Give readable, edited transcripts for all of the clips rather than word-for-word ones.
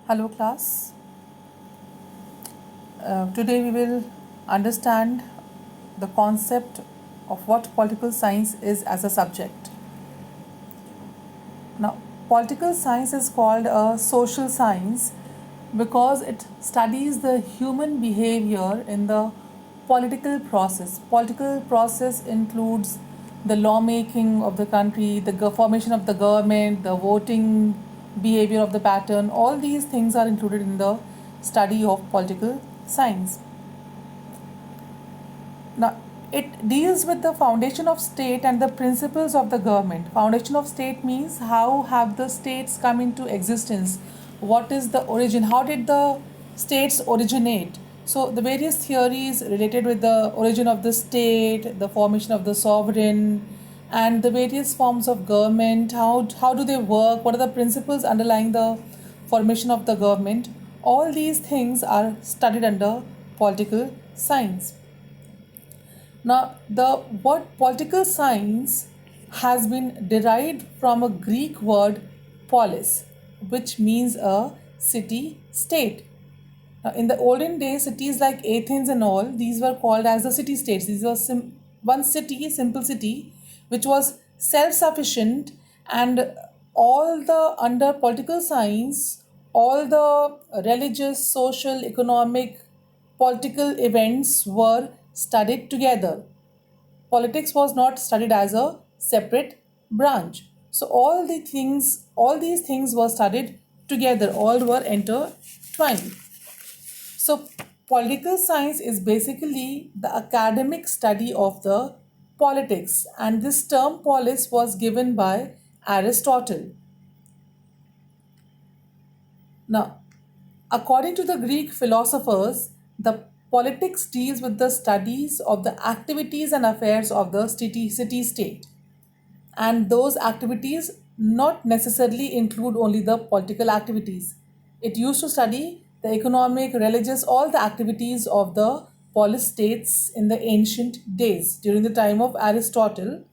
Hello, class. Today we will understand the concept of what political science is as a subject. Now, political science is called a social science because it studies the human behavior in the political process. Political process includes the lawmaking of the country, the formation of the government, the voting behavior of the pattern. All these things are included in the study of political science. Now, it deals with the foundation of state and the principles of the government. Foundation of state means how have the states come into existence? What is the origin? How did the states originate? So the various theories related with the origin of the state, the formation of the sovereign, and the various forms of government, how do they work? What are the principles underlying the formation of the government? All these things are studied under political science. Now, the word political science has been derived from a Greek word polis, which means a city state. Now, in the olden days, cities like Athens and all, these were called as the city states. These were one city, simple city, which was self sufficient, and all the under political science, all the religious, social, economic, political events were studied together. Politics was not studied as a separate branch. So all these things were studied together, all were intertwined. So political science is basically the academic study of the politics, and this term polis was given by Aristotle. Now, according to the Greek philosophers, the politics deals with the studies of the activities and affairs of the city state. And those activities not necessarily include only the political activities. It used to study the economic, religious, all the activities of the polis states in the ancient days. During the time of Aristotle,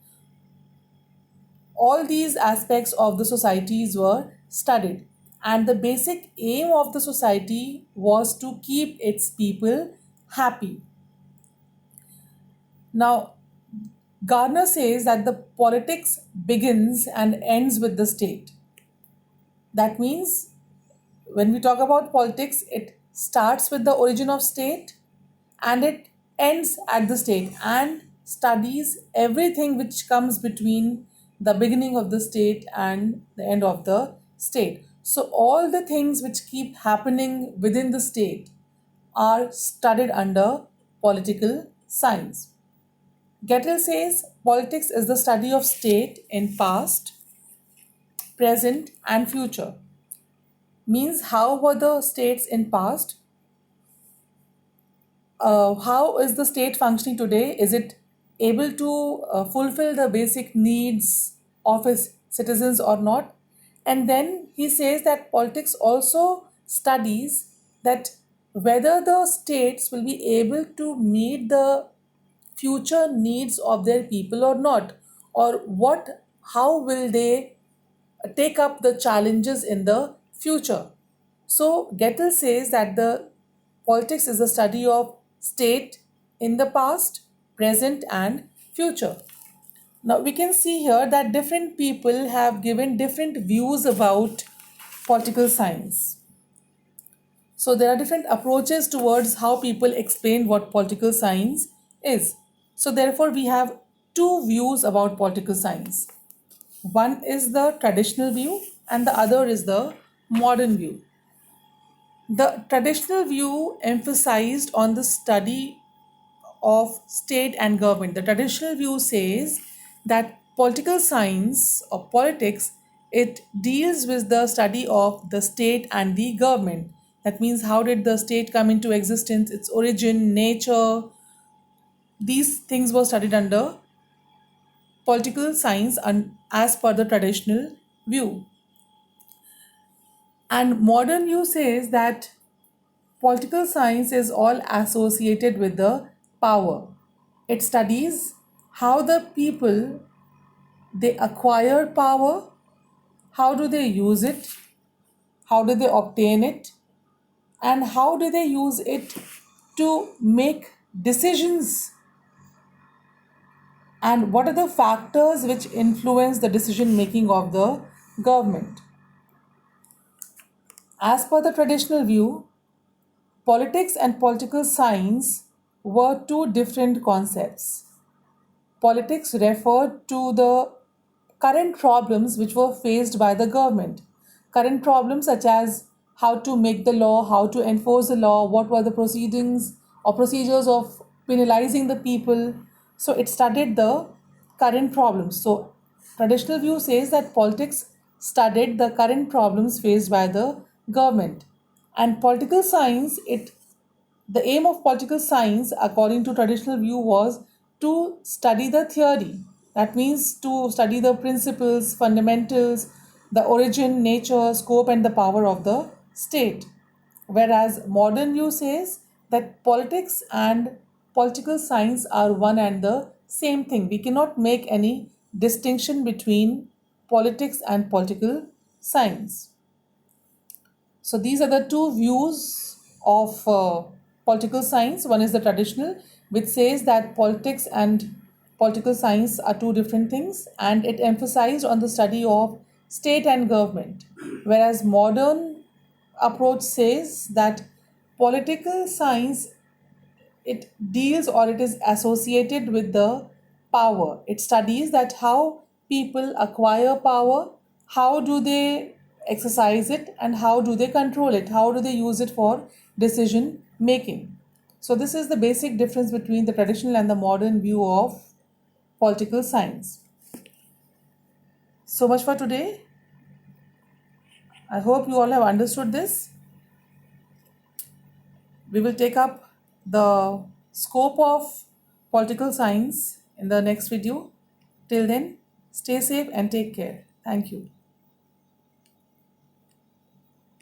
all these aspects of the societies were studied, and the basic aim of the society was to keep its people happy. Now, Gardner says that the politics begins and ends with the state. That means when we talk about politics, it starts with the origin of state and it ends at the state and studies everything which comes between the beginning of the state and the end of the state. So, all the things which keep happening within the state are studied under political science. Gettel says politics is the study of state in past, present, and future. Means how were the states in past? How is the state functioning today? Is it able to fulfill the basic needs of its citizens or not? And then he says that politics also studies that whether the states will be able to meet the future needs of their people or not, or how will they take up the challenges in the future. So Gettel says that the politics is the study of state in the past, present, and future. Now we can see here that different people have given different views about political science. So there are different approaches towards how people explain what political science is. So therefore we have two views about political science. One is the traditional view and the other is the modern view. The traditional view emphasized on the study of state and government. The traditional view says that political science or politics, it deals with the study of the state and the government. That means how did the state come into existence, its origin, nature. These things were studied under political science and as per the traditional view. And modern view says that political science is all associated with the power. It studies how the people they acquire power, how do they use it, how do they obtain it, and how do they use it to make decisions, and what are the factors which influence the decision making of the government. As per the traditional view, politics and political science were two different concepts. Politics referred to the current problems which were faced by the government. Current problems such as how to make the law, how to enforce the law, what were the proceedings or procedures of penalizing the people. So it studied the current problems. So traditional view says that politics studied the current problems faced by the government. And political science, the aim of political science, according to traditional view, was to study the theory. That means to study the principles, fundamentals, the origin, nature, scope, and the power of the state. Whereas modern view says that politics and political science are one and the same thing. We cannot make any distinction between politics and political science. So these are the two views of political science. One is the traditional, which says that politics and political science are two different things, and it emphasized on the study of state and government. Whereas modern approach says that political science, it deals or it is associated with the power. It studies that how people acquire power, how do they exercise it, and how do they control it, how do they use it for decision making. So this is the basic difference between the traditional and the modern view of political science. So much for today. I hope you all have understood this. We will take up the scope of political science in the next video. Till then, stay safe and take care. Thank you.